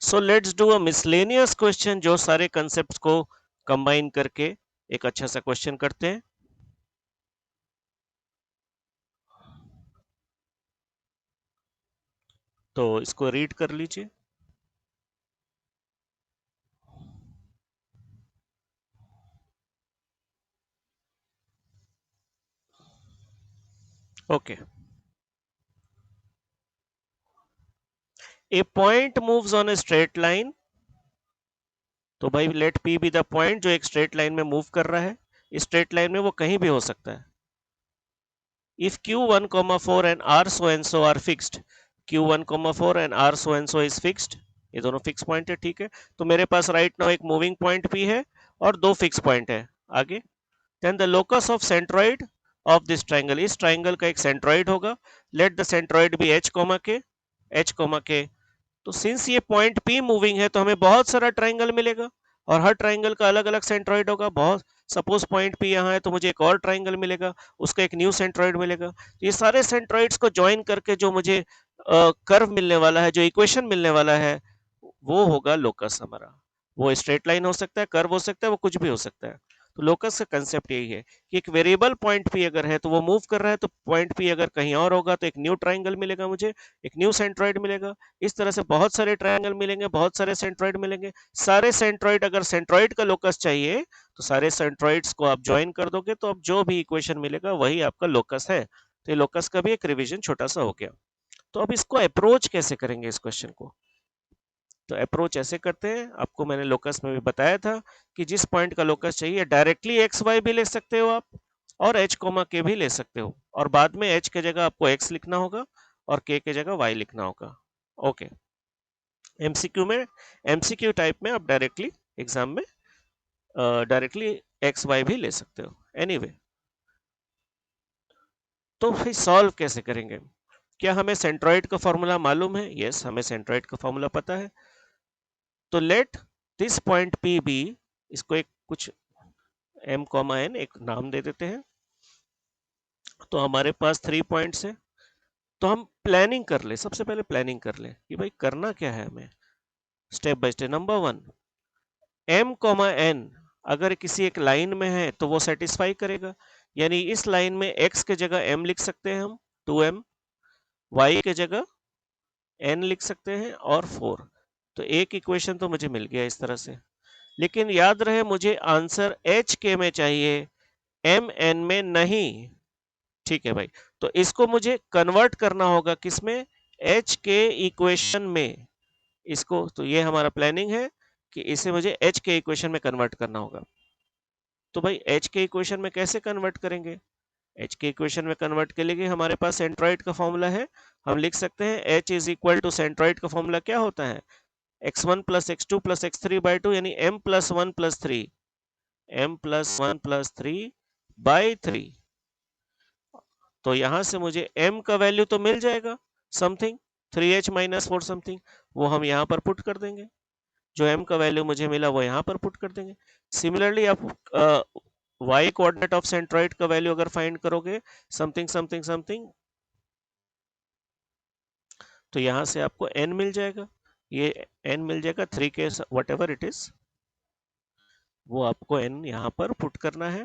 So let's do a miscellaneous question जो सारे concept को कंबाइन करके एक अच्छा सा क्वेश्चन करते हैं। तो इसको रीड कर लीजिए। Okay, a point moves on a straight line. तो भाई let P be the point जो एक स्ट्रेट लाइन में मूव कर रहा है। इस स्ट्रेट लाइन में वो कहीं भी हो सकता है। If q1, 4 and r so and so are fixed, q1, 4 and r so and so is fixed, ये दोनों फिक्स पॉइंट है, ठीक है। तो मेरे पास राइट नाउ एक मूविंग पॉइंट p है और दो फिक्स पॉइंट है आगे। Then the locus of centroid of this triangle, इस ट्राइंगल का एक सेंट्रॉइड होगा। Let the centroid be h, k, h, k। तो सिंस ये पॉइंट P मूविंग है तो हमें बहुत सारा ट्राइंगल मिलेगा और हर ट्राइंगल का अलग अलग सेंट्रॉइड होगा। बहुत सपोज पॉइंट P यहाँ है तो मुझे एक और ट्राइंगल मिलेगा, उसका एक न्यू सेंट्रॉइड मिलेगा। तो ये सारे सेंट्रॉइड्स को ज्वाइन करके जो मुझे कर्व मिलने वाला है, जो इक्वेशन मिलने वाला है, वो होगा लोकस हमारा। वो स्ट्रेट लाइन हो सकता है, कर्व हो सकता है, वो कुछ भी हो सकता है। तो लोकस का कंसेप्ट यही है कि एक वेरिएबल पॉइंट पी अगर है तो वो मूव कर रहा है, तो पॉइंट पी अगर कहीं और होगा तो एक न्यू ट्राइंगल मिलेगा, मुझे एक न्यू सेंट्रॉइड मिलेगा। इस तरह से बहुत सारे ट्राइंगल मिलेंगे, बहुत सारे सेंट्रॉइड मिलेंगे। सारे सेंट्रॉइड, अगर सेंट्रॉइड का लोकस चाहिए तो सारे सेंट्रॉइड्स को आप ज्वाइन कर दोगे तो अब जो भी इक्वेशन मिलेगा वही आपका लोकस है। तो ये लोकस का भी एक रिवीजन छोटा सा हो गया। तो अब इसको अप्रोच कैसे करेंगे इस क्वेश्चन को? तो अप्रोच ऐसे करते हैं, आपको मैंने लोकस में भी बताया था कि जिस पॉइंट का लोकस चाहिए डायरेक्टली एक्स वाई भी ले सकते हो आप और एच कोमा के भी ले सकते हो, और बाद में एच के जगह आपको एक्स लिखना होगा और के जगह वाई लिखना होगा। ओके, एमसीक्यू में, एमसीक्यू टाइप में आप डायरेक्टली एग्जाम में डायरेक्टली एक्स वाई भी ले सकते हो। एनीवे, तो फिर सॉल्व कैसे करेंगे? क्या हमें सेंट्रॉइड का फॉर्मूला मालूम है? यस, हमें सेंट्रॉइड का फॉर्मूला पता है। तो let this point P be, इसको एक कुछ m, n एक नाम दे देते हैं। तो हमारे पास 3 पॉइंट्स है। तो हम प्लानिंग कर ले, सबसे पहले प्लानिंग कर ले कि भाई करना क्या है हमें, step by step. Number 1, m, n अगर किसी एक लाइन में है तो वो सेटिस्फाई करेगा। यानी इस लाइन में x के जगह m लिख सकते हैं हम, 2m, y के जगह n लिख सकते हैं और 4। तो एक इक्वेशन तो मुझे मिल गया इस तरह से। लेकिन याद रहे मुझे आंसर एच के में चाहिए, एम एन में नहीं। ठीक है भाई, तो इसको मुझे कन्वर्ट करना होगा किसमें? एच के इक्वेशन में। इसको, तो ये हमारा प्लानिंग है कि इसे मुझे एच के इक्वेशन में कन्वर्ट करना होगा। तो भाई एच के इक्वेशन में कैसे कन्वर्ट करेंगे? एच के इक्वेशन में कन्वर्ट के लिए हमारे पास सेंट्रॉइड का फॉर्मूला है। हम लिख सकते हैं H is equal to, centroid का फॉर्मूला क्या होता है? x1 plus x2 plus x3 by 2, यानी m plus 1 plus 3, m plus 1 plus 3 by 3। तो यहां से मुझे m का वैल्यू तो मिल जाएगा समथिंग 3h माइनस 4 समथिंग, वो हम यहां पर पुट कर देंगे। जो m का वैल्यू मुझे मिला वो यहां पर पुट कर देंगे। सिमिलरली आप y कोऑर्डिनेट ऑफ सेंट्रॉइड का वैल्यू अगर फाइंड करोगे समथिंग समथिंग समथिंग, तो यहां से आपको n मिल जाएगा। ये n मिल जाएगा 3 के वट एवर इट इज, वो आपको n यहां पर पुट करना है।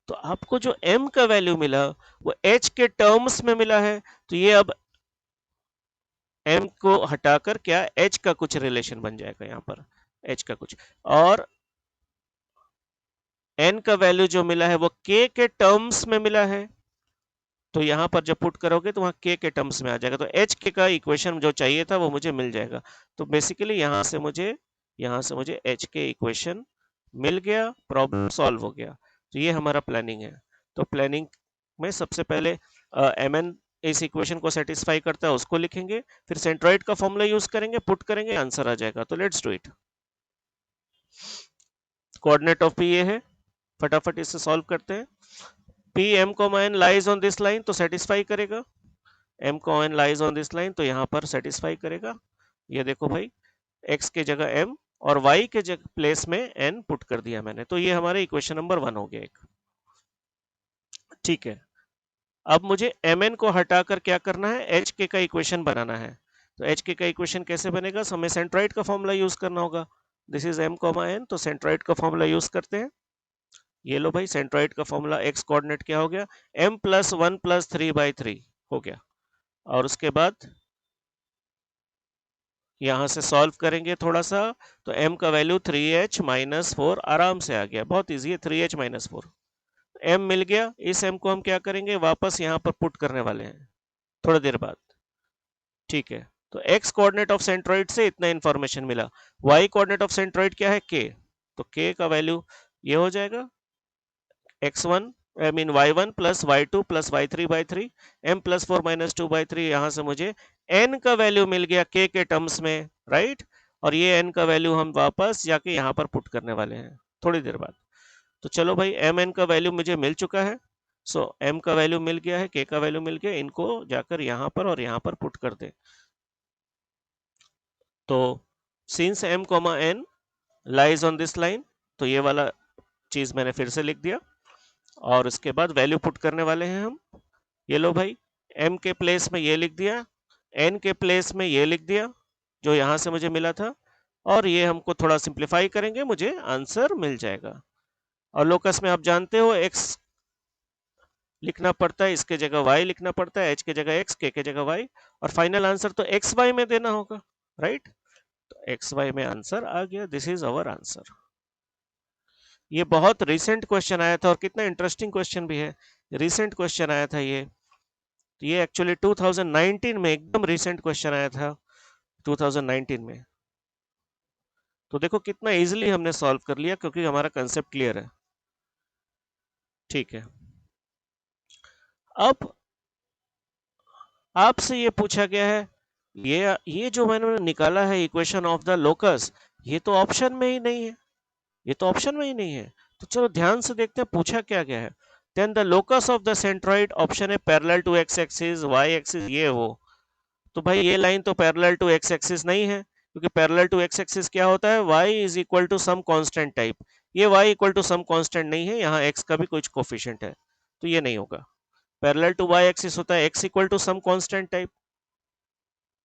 तो आपको जो m का वैल्यू मिला वो h के टर्म्स में मिला है। तो ये अब m को हटाकर क्या h का कुछ रिलेशन बन जाएगा यहाँ पर, h का कुछ, और n का वैल्यू जो मिला है वो k के टर्म्स में मिला है। तो यहां पर जब पुट करोगे तो वहां k के टर्म्स में आ जाएगा, तो h k का इक्वेशन जो चाहिए था वो मुझे मिल जाएगा। तो बेसिकली यहां से मुझे h के इक्वेशन मिल गया, प्रॉब्लम सॉल्व हो गया। तो ये हमारा प्लानिंग है। तो प्लानिंग में सबसे पहले mn इस इक्वेशन को सेटिस्फाई करता है उसको लिखेंगे, फिर सेंट्रॉइड का फॉर्मूला यूज करेंगे, पुट करेंगे, आंसर आ जाएगा। तो let's do it. Coordinate of p ये है, फटाफट इससे सॉल्व करते हैं। p m, n lies on this line, तो सेटिस्फाई करेगा। m, n lies on this line, तो यहाँ पर सेटिस्फाई करेगा। ये देखो भाई, x के जगह m और y के जगह प्लेस में n पुट कर दिया मैंने। तो ये हमारे इक्वेशन नंबर 1 हो गया एक। ठीक है, अब मुझे mn को हटाकर क्या करना है? एच के का इक्वेशन बनाना है। तो एच के का इक्वेशन कैसे बनेगा, हमें सेंट्रोइड का फॉर्मूला यूज करना होगा। This is m comma n, तो सेंट्रोइड का फॉर्मूला यूज करते हैं। ये लो भाई, सेंट्रोइड का फॉर्मूला एक्स कोऑर्डिनेट क्या हो गया, m प्लस 1 प्लस 3/3 हो गया। और उसके बाद यहां से सॉल्व करेंगे थोड़ा सा, तो m का वैल्यू 3h माइनस 4 आराम से आ गया, बहुत इजी है, 3h माइनस 4 m मिल गया। इस m को हम क्या करेंगे, वापस यहां पर पुट करने वाले हैं थोड़ी देर बाद, ठीक है। तो x कोऑर्डिनेट ऑफ सेंट्रोइड से इतना इंफॉर्मेशन मिला, y कोऑर्डिनेट ऑफ सेंट्रोइड क्या है k, तो k का वैल्यू ये हो जाएगा x1 I mean y1 plus y2 plus y3/3 m plus 4 minus 2/3, यहां से मुझे n का वैल्यू मिल गया k के टर्म्स में, राइट। और ये n का वैल्यू हम वापस जाके यहां पर पुट करने वाले हैं थोड़ी देर बाद। तो चलो भाई, एम एन का वैल्यू मुझे मिल चुका है। सो m का वैल्यू मिल गया है, k का वैल्यू मिल गया, इनको जाकर यहां पर और यहां पर पुट कर दे। तो since m comma n lies on this line, तो ये वाला चीज मैंने फिर से लिख दिया। और उसके बाद वैल्यू पुट करने वाले हैं हम। ये लो भाई, m के प्लेस में ये लिख दिया, n के प्लेस में ये लिख दिया जो यहां से मुझे मिला था, और ये हमको थोड़ा सिंप्लीफाई करेंगे, मुझे आंसर मिल जाएगा। और लोकस में आप जानते हो x लिखना पड़ता है, इसके जगह y लिखना पड़ता है, h के जगह x, k के जगह y, और फाइनल आंसर तो एक्स वाई में देना होगा, राइट। तो एक्स वाई में आंसर आ गया, दिस इज अवर आंसर। ये बहुत रिसेंट क्वेश्चन आया था और कितना इंटरेस्टिंग क्वेश्चन भी है, रिसेंट क्वेश्चन आया था ये। ये एक्चुअली 2019 में एकदम रिसेंट क्वेश्चन आया था 2019 में। तो देखो कितना इजीली हमने सॉल्व कर लिया, क्योंकि हमारा कंसेप्ट क्लियर है, ठीक है। अब आपसे ये पूछा गया है, ये जो मैंने निकाला है इक्वेशन ऑफ द लोकस, ये तो ऑप्शन में ही नहीं है, ये तो ऑप्शन में ही नहीं है। तो चलो ध्यान से देखते हैं पूछा क्या गया है। Then the locus of the centroid, option है parallel to X axis, Y axis ये हो। तो भाई ये लाइन तो पैरेलल टू एक्स एक्सिस नहीं है, क्योंकि पैरेलल टू एक्स एक्सिस क्या होता है, y is equal to some constant type. ये y equal to some constant नहीं है, यहाँ x का भी कुछ कोफिशिएंट है, तो ये नहीं होगा। पैरेलल टू y एक्सिस होता है x equal to some constant type,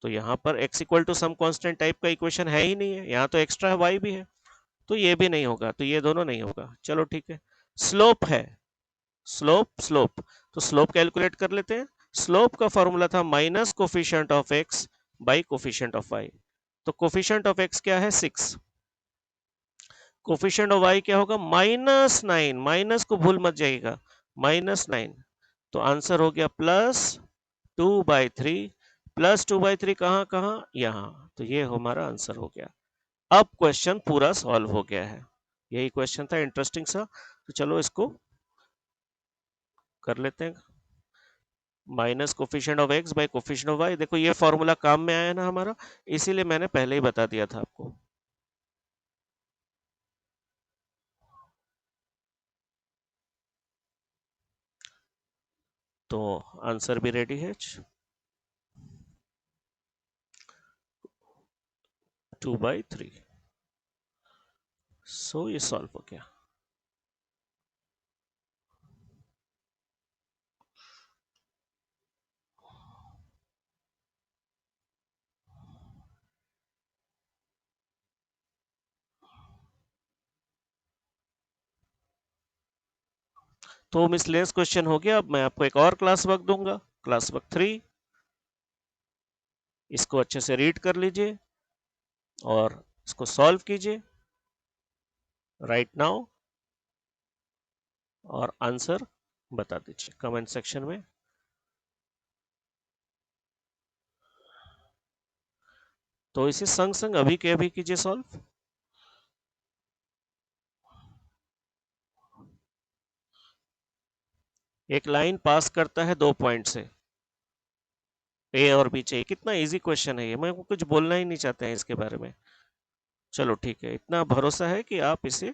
तो यहाँ पर x equal to some constant type का इक्वेशन है ही नहीं है, यहाँ तो एक्स्ट्रा y भी है, तो ये भी नहीं होगा, तो ये दोनों नहीं होगा। चलो ठीक है। स्लोप है, स्लोप स्लोप, तो स्लोप कैलकुलेट कर लेते हैं। स्लोप का फॉर्मूला था minus coefficient of x by coefficient of y. तो कोफिशिएंट ऑफ एक्स क्या है 6, कोफिशिएंट ऑफ वाई क्या होगा -9, माइनस को भूल मत जाइएगा, -9। तो आंसर हो गया +2/3, +2/3 कहाँ कहाँ यहाँ, तो ये हमारा आंसर हो गया। अब क्वेश्चन पूरा सॉल्व हो गया है, यही क्वेश्चन था इंटरेस्टिंग सा। तो चलो इसको कर लेते हैं, minus coefficient of x by coefficient of y. देखो ये फॉर्मूला काम में आया ना हमारा, इसीलिए मैंने पहले ही बता दिया था आपको। तो आंसर भी रेडी है, 2/3। सो ये सॉल्व हो गया। तो मिसलेनियस क्वेश्चन हो गया। अब मैं आपको एक और क्लास वर्क दूंगा, क्लास वर्क 3, इसको अच्छे से रीड कर लीजिए और इसको सॉल्व कीजिए राइट नाउ, और आंसर बता दीजिए कमेंट सेक्शन में। तो इसे संग संग अभी के अभी कीजिए सॉल्व। एक लाइन पास करता है 2 पॉइंट से, ए और बी चाहिए, कितना इजी क्वेश्चन है ये, मैं कुछ बोलना ही नहीं चाहते हैं इसके बारे में। चलो ठीक है, इतना भरोसा है कि आप इसे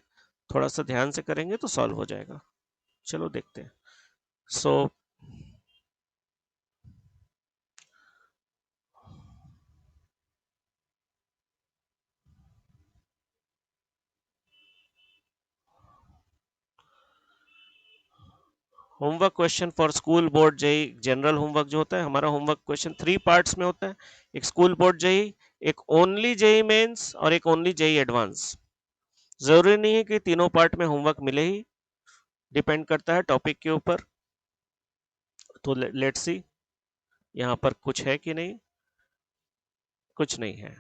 थोड़ा सा ध्यान से करेंगे तो सॉल्व हो जाएगा। चलो देखते हैं। So homework question for school board JEE general homework जो होता है, हमारा होमवर्क क्वेश्चन 3 पार्ट्स में होता है। एक स्कूल बोर्ड जेई, एक ओनली जेई मेंस और एक ओनली जेई एडवांस। जरूरी नहीं है कि तीनों पार्ट में होमवर्क मिले ही, डिपेंड करता है टॉपिक के ऊपर। तो लेट्स सी यहाँ पर कुछ है कि नहीं, कुछ नहीं है।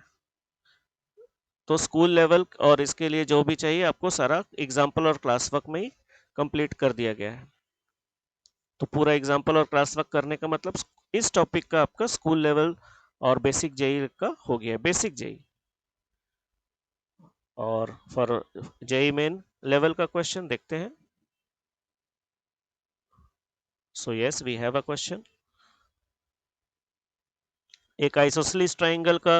तो स्कूल लेवल और इसके लिए जो भी चाहिए आपको सारा एग्जाम्पल और क्लास वर्क में ही कंप्लीट कर दिया गया है। तो पूरा एग्जाम्पल और क्लास वर्क करने का मतलब इस टॉपिक का आपका स्कूल लेवल और बेसिक जेई का हो गया, बेसिक जेई। और फॉर जेई मेन लेवल का क्वेश्चन देखते हैं। So yes, we have a question. एक आइसोसेलेस ट्राइंगल का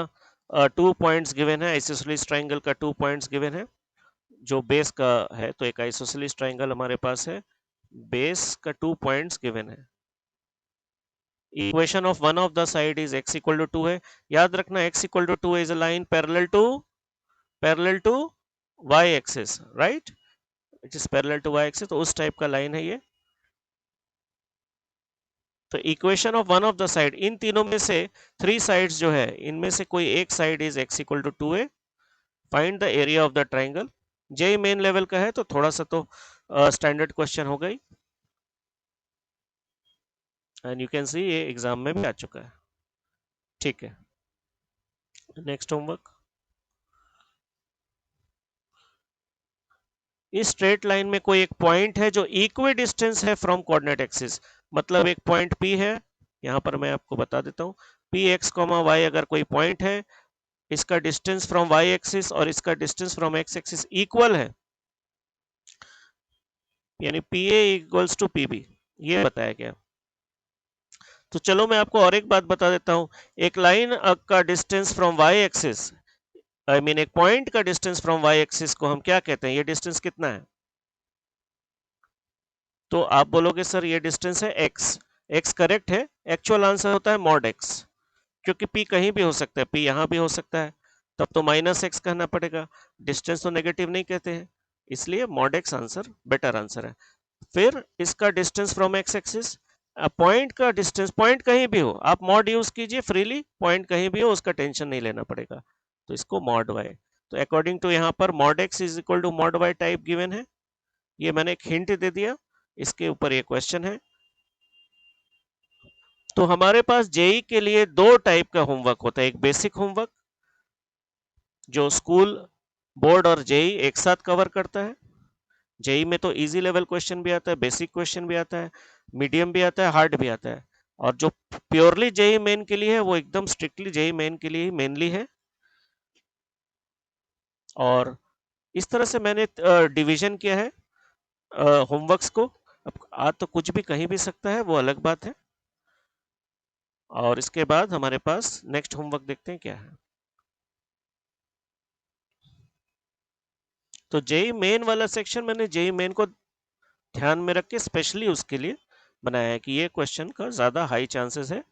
2 पॉइंट्स गिवन है, आइसोसेलेस ट्राइंगल का 2 पॉइंट्स गिवन है जो बेस का है। तो एक आइसोसेलेस ट्राइंगल हमारे पास है, बेस का 2 पॉइंट्स गिवन है। Equation of one of the side is x equal to 2 है। याद रखना x equal to 2 is a line parallel to y axis, right, it is parallel to y axis. तो उस type का line है ये। तो equation of one of the side, इन तीनों में से 3 साइड्स जो है इनमें से कोई एक side is x equal to 2 है। Find the area of the triangle. JEE main level का है तो थोड़ा सा तो स्टैंडर्ड क्वेश्चन हो गई, एंड यू कैन सी ये एग्जाम में भी आ चुका है। ठीक है, नेक्स्ट होमवर्क। इस स्ट्रेट लाइन में कोई एक पॉइंट है जो इक्वी डिस्टेंस है फ्रॉम कोऑर्डिनेट एक्सिस। मतलब एक पॉइंट P है, यहां पर मैं आपको बता देता हूं, पी एक्स कॉमा वाई अगर कोई पॉइंट है, इसका डिस्टेंस फ्रॉम वाई एक्सिस और इसका distance from x axis equal है, यानी P A equals to P B, ये बताया गया। तो चलो मैं आपको और एक बात बता देता हूं। एक लाइन का distance from y axis, I mean एक पॉइंट का डिस्टेंस फ्रॉम वाई एक्सिस को हम क्या कहते हैं, ये डिस्टेंस कितना है? तो आप बोलोगे सर ये डिस्टेंस है x। x करेक्ट है, एक्चुअल आंसर होता है मॉड x, क्योंकि p कहीं भी हो सकता है, p यहां भी हो सकता है, तब तो माइनस एक्स कहना पड़ेगा। डिस्टेंस तो नेगेटिव नहीं कहते हैं, इसलिए mod x answer better answer है। फिर इसका distance from x axis, point का डिस्टेंस, पॉइंट कहीं भी हो, आप मॉड यूज कीजिए फ्रीली, पॉइंट कहीं भी हो उसका टेंशन नहीं लेना पड़ेगा, तो इसको मॉड y। तो अकॉर्डिंग टू यहाँ पर mod x is equal to mod y type given है, ये मैंने एक हिंट दे दिया, इसके ऊपर ये क्वेश्चन है। तो हमारे पास जेई के लिए 2 टाइप का होमवर्क होता है, एक बेसिक होमवर्क जो स्कूल बोर्ड और जेई एक साथ कवर करता है। जेई में तो इजी लेवल क्वेश्चन भी आता है, बेसिक क्वेश्चन भी आता है, मीडियम भी आता है, हार्ड भी आता है। और जो प्योरली जेई मेन के लिए है वो एकदम स्ट्रिक्टली जेई मेन के लिए ही मेनली है। और इस तरह से मैंने डिवीजन किया है होमवर्क्स को। अब आ तो कुछ भी कहीं भी सकता है, वो अलग बात है। और इसके बाद हमारे पास नेक्स्ट होमवर्क देखते हैं क्या है। तो जेई मेन वाला सेक्शन मैंने जेई मेन को ध्यान में रख के स्पेशली उसके लिए बनाया है कि ये क्वेश्चन का ज्यादा हाई चांसेस है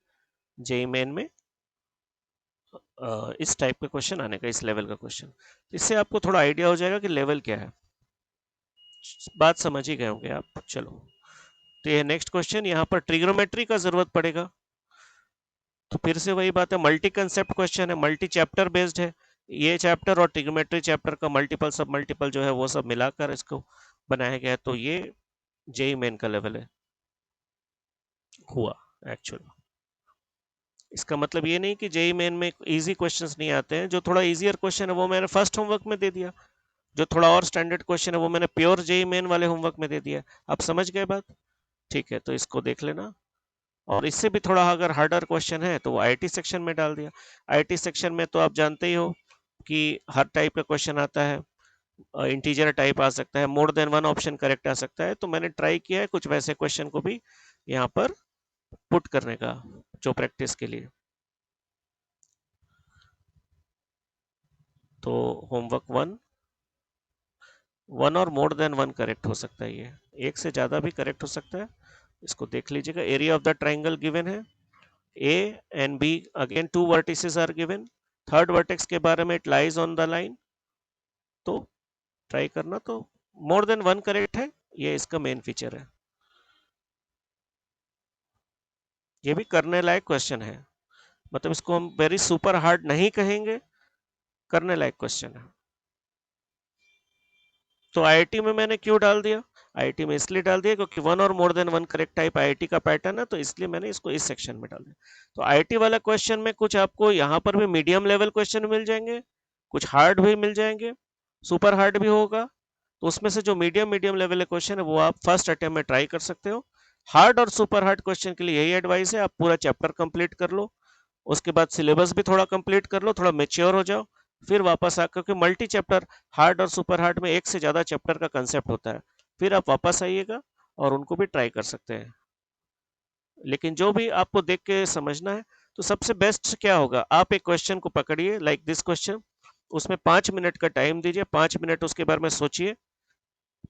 जेई मेन में इस टाइप का क्वेश्चन आने का, इस लेवल का क्वेश्चन। इससे आपको थोड़ा आइडिया हो जाएगा कि लेवल क्या है, बात समझ ही गए होंगे आप। चलो, तो ये नेक्स्ट क्वेश्चन, यहाँ पर ट्रिग्नोमेट्री का जरूरत पड़ेगा। तो फिर से वही बात है, मल्टी कंसेप्ट क्वेश्चन है, मल्टी चैप्टर बेस्ड है। ये चैप्टर और ट्रिग्नोमेट्री चैप्टर का मल्टीपल सब मल्टीपल जो है वो सब मिलाकर इसको बनाया गया। तो ये जेई मेन का लेवल है हुआ एक्चुअल। इसका मतलब ये नहीं कि जेई मेन में इजी क्वेश्चंस नहीं आते हैं, जो थोड़ा इजियर क्वेश्चन है वो मैंने फर्स्ट होमवर्क में दे दिया, जो थोड़ा और स्टैंडर्ड क्वेश्चन है वो मैंने प्योर जेई मेन वाले होमवर्क में दे दिया। आप समझ गए बात? ठीक है, तो इसको देख लेना। और इससे भी थोड़ा अगर हार्डर क्वेश्चन है तो वो आईटी सेक्शन में डाल दिया। आईटी सेक्शन में तो आप जानते ही हो कि हर टाइप का क्वेश्चन आता है, इंटीजर टाइप आ सकता है, more than one option correct आ सकता है। तो मैंने ट्राई किया है कुछ वैसे क्वेश्चन को भी यहाँ पर पुट करने का, जो प्रैक्टिस के लिए। तो होमवर्क वन और मोर देन वन करेक्ट हो सकता है, ये एक से ज्यादा भी करेक्ट हो सकता है। इसको देख लीजिएगा। Area of the triangle given है, A and B, again 2 vertices are given. Third vertex के बारे में, it lies on the line. तो ट्राई करना। तो मोर देन वन करेक्ट है, ये इसका मेन फीचर है। ये भी करने लायक क्वेश्चन है, मतलब इसको हम वेरी सुपर हार्ड नहीं कहेंगे, करने लायक क्वेश्चन है। तो आईआईटी में मैंने क्यों डाल दिया, आईआईटी में इसलिए डाल दिया क्योंकि वन और मोर than one correct type IIT का पैटर्न है, तो इसलिए मैंने इसको इस सेक्शन में डाल दिया। तो आईआईटी वाला क्वेश्चन में कुछ आपको यहाँ पर भी मीडियम लेवल क्वेश्चन मिल जाएंगे, कुछ हार्ड भी मिल जाएंगे, सुपर हार्ड भी होगा। तो उसमें से जो मीडियम मीडियम लेवल क्वेश्चन है वो आप फर्स्ट अटेम्प्ट में ट्राई कर सकते हो। हार्ड और सुपर हार्ड क्वेश्चन के लिए यही एडवाइस है, आप पूरा चैप्टर कंप्लीट कर लो, उसके बाद सिलेबस भी थोड़ा कंप्लीट कर लो, थोड़ा मेच्योर हो जाओ, फिर वापस आ, क्योंकि मल्टी चैप्टर हार्ड और सुपर हार्ड में एक से ज्यादा चैप्टर का कंसेप्ट होता है, फिर आप वापस आइएगा और उनको भी ट्राई कर सकते हैं। लेकिन जो भी आपको देख के समझना है, तो सबसे बेस्ट क्या होगा, आप एक क्वेश्चन को पकड़िए लाइक दिस क्वेश्चन, उसमें 5 मिनट का टाइम दीजिए, 5 मिनट उसके बारे में सोचिए,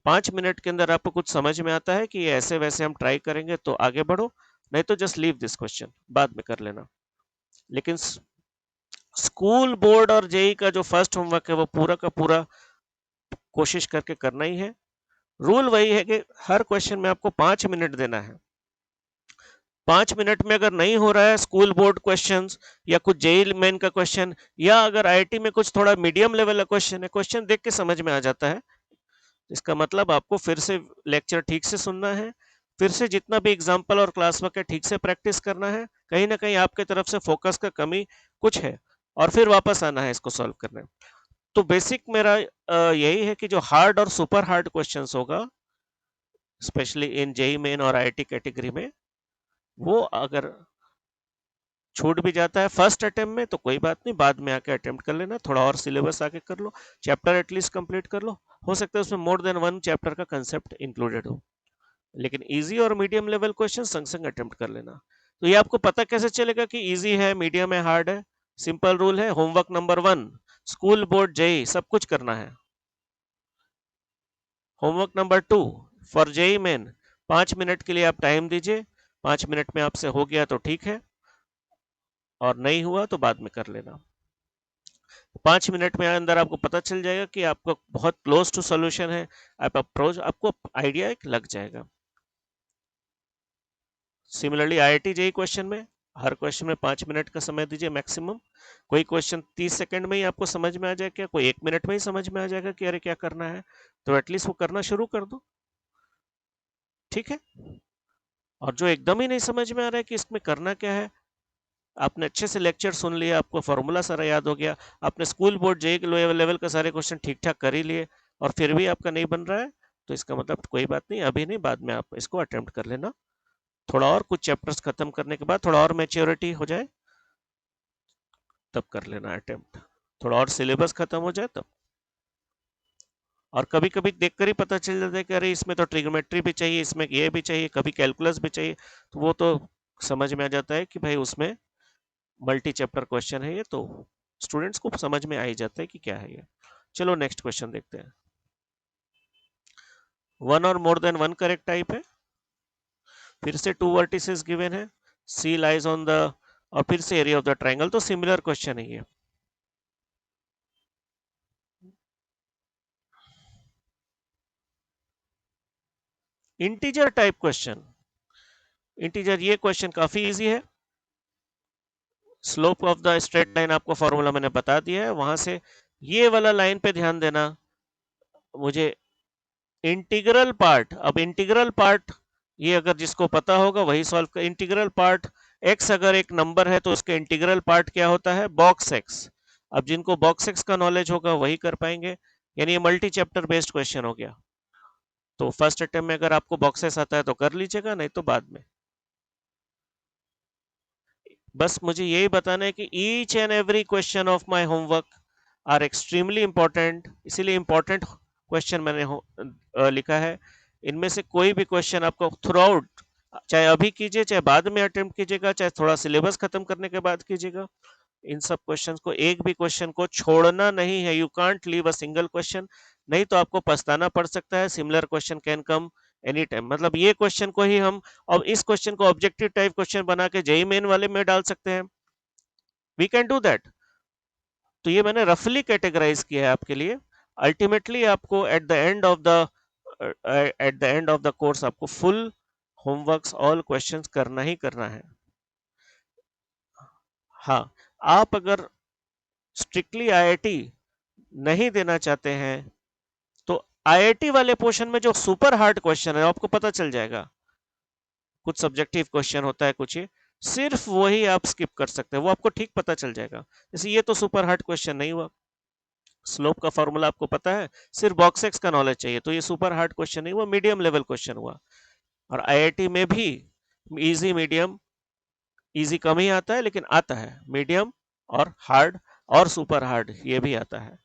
5 मिनट के अंदर आपको कुछ समझ में आता है कि ये ऐसे वैसे हम ट्राई करेंगे तो आगे बढ़ो, नहीं तो जस्ट लीव दिस क्वेश्चन, बाद में कर लेना। लेकिन स्कूल बोर्ड और जेई का जो फर्स्ट होमवर्क है वो पूरा का पूरा कोशिश करके करना ही है। रूल वही है कि हर क्वेश्चन में आपको 5 मिनट देना है, 5 मिनट में अगर नहीं हो रहा है स्कूल बोर्ड क्वेश्चंस या कुछ जेई मेन का क्वेश्चन, या अगर आईआईटी में कुछ थोड़ा मीडियम लेवल का क्वेश्चन है, क्वेश्चन देख के समझ में आ जाता है, इसका मतलब आपको फिर से लेक्चर ठीक से सुनना है, फिर से जितना भी एग्जाम्पल और क्लास वर्क है ठीक से प्रैक्टिस करना है, कहीं ना कहीं आपके तरफ से फोकस का कमी कुछ है, और फिर वापस आना है इसको सॉल्व करने। तो बेसिक मेरा यही है कि जो हार्ड और सुपर हार्ड क्वेश्चंस होगा स्पेशली इन जेई मेन और आईआईटी कैटेगरी में, वो अगर छूट भी जाता है फर्स्ट अटेम्प्ट में तो कोई बात नहीं, बाद में आके अटेम्प्ट कर लेना, थोड़ा और सिलेबस आके कर लो, चैप्टर एटलीस्ट कंप्लीट कर लो, हो सकता है उसमें मोर देन वन चैप्टर का कंसेप्ट इंक्लूडेड हो, लेकिन इजी और मीडियम लेवल क्वेश्चन संग संग अटेम्प्ट कर लेना। तो ये आपको पता कैसे चलेगा कि इजी है, मीडियम है, हार्ड है? सिंपल रूल है, homework number 1 school board JEE सब कुछ करना है। Homework number 2 for JEE main, 5 minute के लिए आप टाइम दीजिए, 5 मिनट में आपसे हो गया तो ठीक है, और नहीं हुआ तो बाद में कर लेना। 5 मिनट में अंदर आपको पता चल जाएगा कि आपको बहुत क्लोज टू सॉल्यूशन है, आप अप्रोच, आपको आइडिया एक लग जाएगा। सिमिलरली आईआईटी जेई क्वेश्चन में हर क्वेश्चन में 5 मिनट का समय दीजिए मैक्सिमम, कोई क्वेश्चन 30 सेकंड में ही आपको समझ में आ जाएगा, क्या कोई 1 मिनट में ही समझ में आ जाएगा कि अरे क्या करना है, तो एटलीस्ट वो करना शुरू कर दो, ठीक है। और जो एकदम ही नहीं समझ में आ रहा है कि इसमें करना क्या है, आपने अच्छे से लेक्चर सुन लिया, आपको फॉर्मूला सारा याद हो गया, आपने स्कूल बोर्ड जेई के लेवल का सारे क्वेश्चन ठीक ठाक कर ही लिए, और फिर भी आपका नहीं बन रहा है, तो इसका मतलब कोई बात नहीं, अभी नहीं, बाद में आप इसको अटेम्प्ट कर लेना, थोड़ा और कुछ चैप्टर्स खत्म करने के बाद, थोड़ा और मेच्योरिटी हो जाए तब कर लेना अटेम्प्ट, थोड़ा और सिलेबस खत्म हो जाए तब। और कभी कभी देखकर ही पता चल जाता है कि अरे इसमें तो ट्रिग्नोमेट्री भी चाहिए, इसमें ये भी चाहिए, कभी कैलकुलस भी चाहिए, तो वो तो समझ में आ जाता है कि भाई उसमें मल्टी चैप्टर क्वेश्चन है ये, तो स्टूडेंट्स को समझ में आ ही जाता है कि क्या है ये। चलो नेक्स्ट क्वेश्चन देखते हैं। वन और मोर देन वन करेक्ट टाइप है, फिर से 2 वर्टिसेस गिवन है, सी लाइज ऑन द, और फिर से एरिया ऑफ द ट्राइंगल, तो सिमिलर क्वेश्चन है ये। इंटीजर टाइप क्वेश्चन, इंटीजर ये क्वेश्चन काफी इजी है, slope of the straight line आपको फॉर्मूला मैंने बता दिया है, वहां से ये वाला लाइन पे ध्यान देना मुझे, इंटीग्रल पार्ट, अब इंटीग्रल पार्ट ये अगर जिसको पता होगा वही सॉल्व कर, इंटीग्रल पार्ट x अगर एक नंबर है तो उसका इंटीग्रल पार्ट क्या होता है, बॉक्स x, अब जिनको बॉक्स x का नॉलेज होगा वही कर पाएंगे, यानी ये मल्टी चैप्टर बेस्ड क्वेश्चन हो गया। तो फर्स्ट अटेम्प्ट में अगर आपको बॉक्सेस आता है तो कर लीजिएगा, नहीं तो बाद में। बस मुझे यही बताना है कि each and every question of my homework are extremely important, इसीलिए इंपॉर्टेंट क्वेश्चन मैंने लिखा है, इनमें से कोई भी क्वेश्चन आपको थ्रू आउट, चाहे अभी कीजिए चाहे बाद में अटेम्प्ट कीजिएगा, चाहे थोड़ा सिलेबस खत्म करने के बाद कीजिएगा, इन सब क्वेश्चंस को, एक भी क्वेश्चन को छोड़ना नहीं है, you can't leave a single question, नहीं तो आपको पछताना पड़ सकता है, similar question can come any time, मतलब ये क्वेश्चन को ही हम, और इस क्वेश्चन को ऑब्जेक्टिव टाइप क्वेश्चन बना के जेई मेन वाले में डाल सकते हैं, वी कैन डू दैट। तो ये मैंने रफली कैटेगराइज किया है आपके लिए, अल्टीमेटली आपको at the end of the course आपको फुल होमवर्क्स ऑल क्वेश्चंस करना ही करना है। हाँ, आप अगर स्ट्रिक्टली आईआईटी नहीं देना चाहते हैं तो आईआईटी वाले पोर्शन में जो सुपर हार्ड क्वेश्चन है आपको पता चल जाएगा। कुछ सब्जेक्टिव क्वेश्चन होता है, कुछ ये सिर्फ वही आप स्किप कर सकते हैं, वो आपको ठीक पता चल जाएगा। जैसे ये तो सुपर हार्ड क्वेश्चन नहीं हुआ, स्लोप का फॉर्मूला आपको पता है, सिर्फ बॉक्स एक्स का नॉलेज चाहिए, तो ये सुपर हार्ड क्वेश्चन नहीं हुआ, मीडियम लेवल क्वेश्चन हुआ। और आईआईटी में भी इजी मीडियम, इजी कम ही आता है लेकिन आता है, मीडियम और हार्ड और सुपर हार्ड ये भी आता है।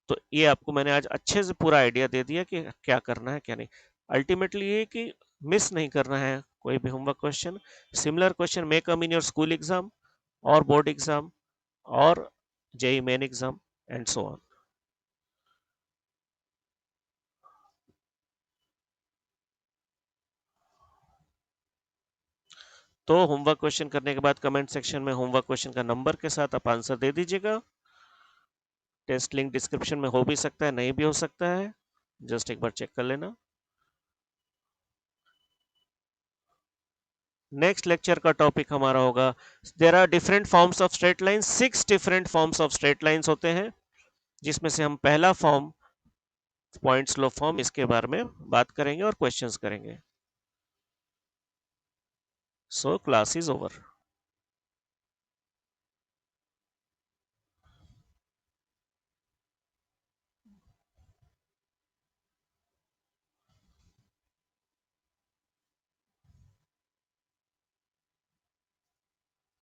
तो ये आपको मैंने आज अच्छे से पूरा आइडिया दे दिया कि क्या करना है क्या नहीं। अल्टीमेटली ये कि मिस नहीं करना है कोई भी homework question. Similar question may come in your school exam और बोर्ड एग्जाम और JEE main exam and so on. तो होमवर्क क्वेश्चन करने के बाद कमेंट सेक्शन में होमवर्क क्वेश्चन का नंबर के साथ आप आंसर दे दीजिएगा। टेस्ट लिंक डिस्क्रिप्शन में हो भी सकता है, नहीं भी हो सकता है, जस्ट एक बार चेक कर लेना। नेक्स्ट लेक्चर का टॉपिक हमारा होगा there are different forms of straight line. 6 different forms of straight lines होते हैं, जिसमें से हम पहला फॉर्म पॉइंट स्लोप फॉर्म इसके बारे में बात करेंगे और क्वेश्चंस करेंगे। So class is over.